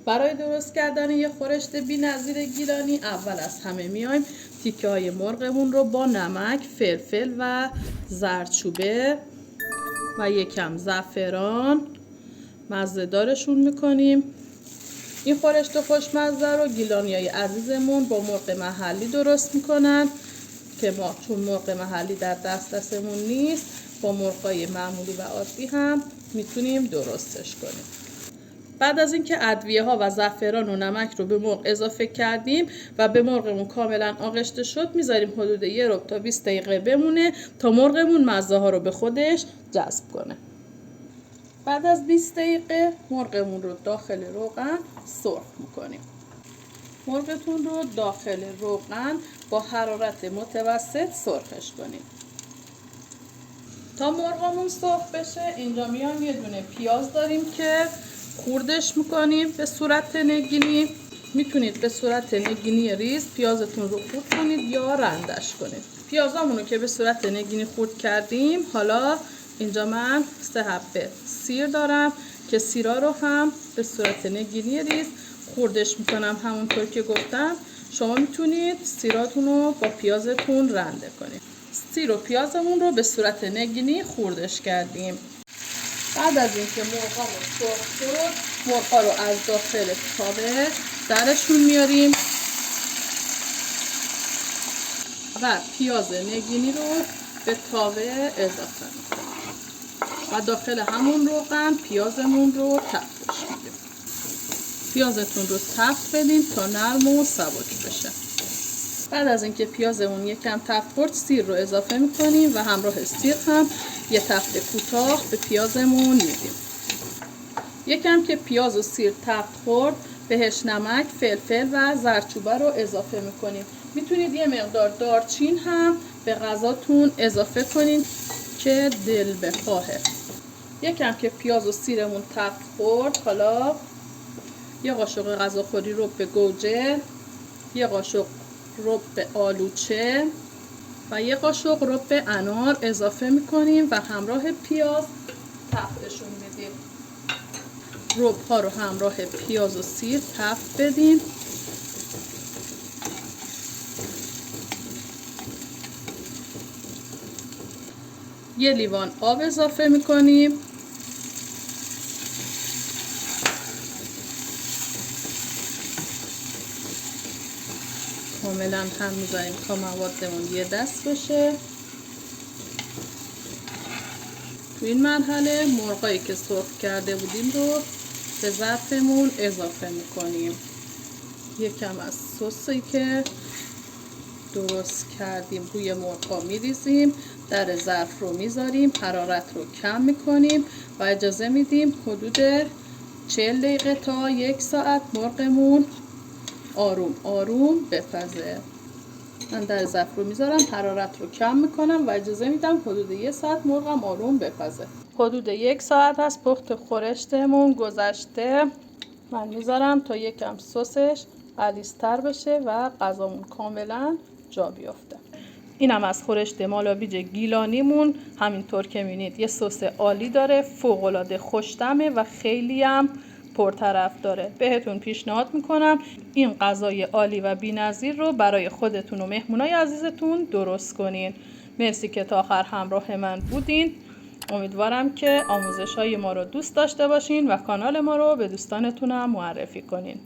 برای درست کردن یه خورشت بی‌نظیر گیلانی اول از همه میایم تیکه های مرغمون رو با نمک، فلفل و زردچوبه و یکم زعفران مزه دارشون میکنیم. این خورشت خوشمزه رو گیلانیای عزیزمون با مرغ محلی درست میکنن که ما چون مرغ محلی در دسترسمون نیست با مرغای معمولی و عادی هم میتونیم درستش کنیم. بعد از اینکه ادویه ها و زعفران و نمک رو به مرغ اضافه کردیم و به مرغمون کاملا آغشته شد میذاریم حدود 1 ربع تا 20 دقیقه بمونه تا مرغمون مزه ها رو به خودش جذب کنه. بعد از 20 دقیقه مرغمون رو داخل روغن سرخ میکنیم. مرغتون رو داخل روغن با حرارت متوسط سرخش کنیم. تا مرغمون سرخ بشه اینجا میایم یه دونه پیاز داریم که خوردش میکنیم به صورت نگینی. میتونید به صورت نگینی ریز پیازتون رو خورد کنید یا رندش کنید. پیازامون رو که به صورت نگینی خورد کردیم، حالا اینجا من 3 حبه سیر دارم که سیرا رو هم به صورت نگینی ریز خوردش میکنم. همونطور که گفتم شما میتونید سیراتون رو با پیازتون رنده کنید. سیر و پیازمون رو به صورت نگینی خوردش کردیم. بعد از اینکه مرغامون سرخ شد، مرغا رو از داخل تاوه درشون میاریم و پیاز نگینی رو به تاوه اضافه میکنیم و داخل همون روغن پیازمون رو تفتش میدیم. پیازتون رو تفت بدین تا نرم و سبک بشه. بعد از اینکه پیازمون یکم تفت خورد سیر رو اضافه میکنیم و همراه سیر هم یه تفت کوتاه به پیازمون میدیم. یکم که پیاز و سیر تفت خورد بهش نمک، فلفل و زردچوبه رو اضافه میکنیم. میتونید یه مقدار دارچین هم به غذاتون اضافه کنید که دل بخواهه. یکم که پیاز و سیرمون تفت خورد، حالا یه قاشق غذاخوری رب گوجه، یه قاشق رب آلوچه و یه قاشق رب انار اضافه میکنیم و همراه پیاز تفتشون بدیم. رب ها رو همراه پیاز و سیر تفت بدیم. یه لیوان آب اضافه میکنیم. کاملا هم میذاریم تا موادمون یه دست بشه. تو این مرحله مرغایی که سرخ کرده بودیم رو به ظرفمون اضافه میکنیم. یکم از سسی که درست کردیم روی مرغا میریزیم، در ظرف رو میذاریم، حرارت رو کم میکنیم و اجازه میدیم حدود 40 دقیقه تا 1 ساعت مرغمون آروم آروم بپزه. من در ظرف رو میذارم، حرارت رو کم میکنم و اجازه میدم حدود 1 ساعت مرغم آروم بپزه. حدود 1 ساعت از پخت خورشتمون گذشته. من میذارم تا یکم سسش غلیظ‌تر بشه و غذامون کاملا جا بیفته. اینم از خورشت مالابیج گیلانیمون. همینطور که میبینید یه سس عالی داره، فوق‌العاده خوش‌طعمه و خیلی هم پرطرف داره. بهتون پیشنهاد میکنم این غذای عالی و بی‌نظیر رو برای خودتون و مهمونای عزیزتون درست کنین. مرسی که تا آخر همراه من بودین. امیدوارم که آموزش‌های ما رو دوست داشته باشین و کانال ما رو به دوستانتون هم معرفی کنین.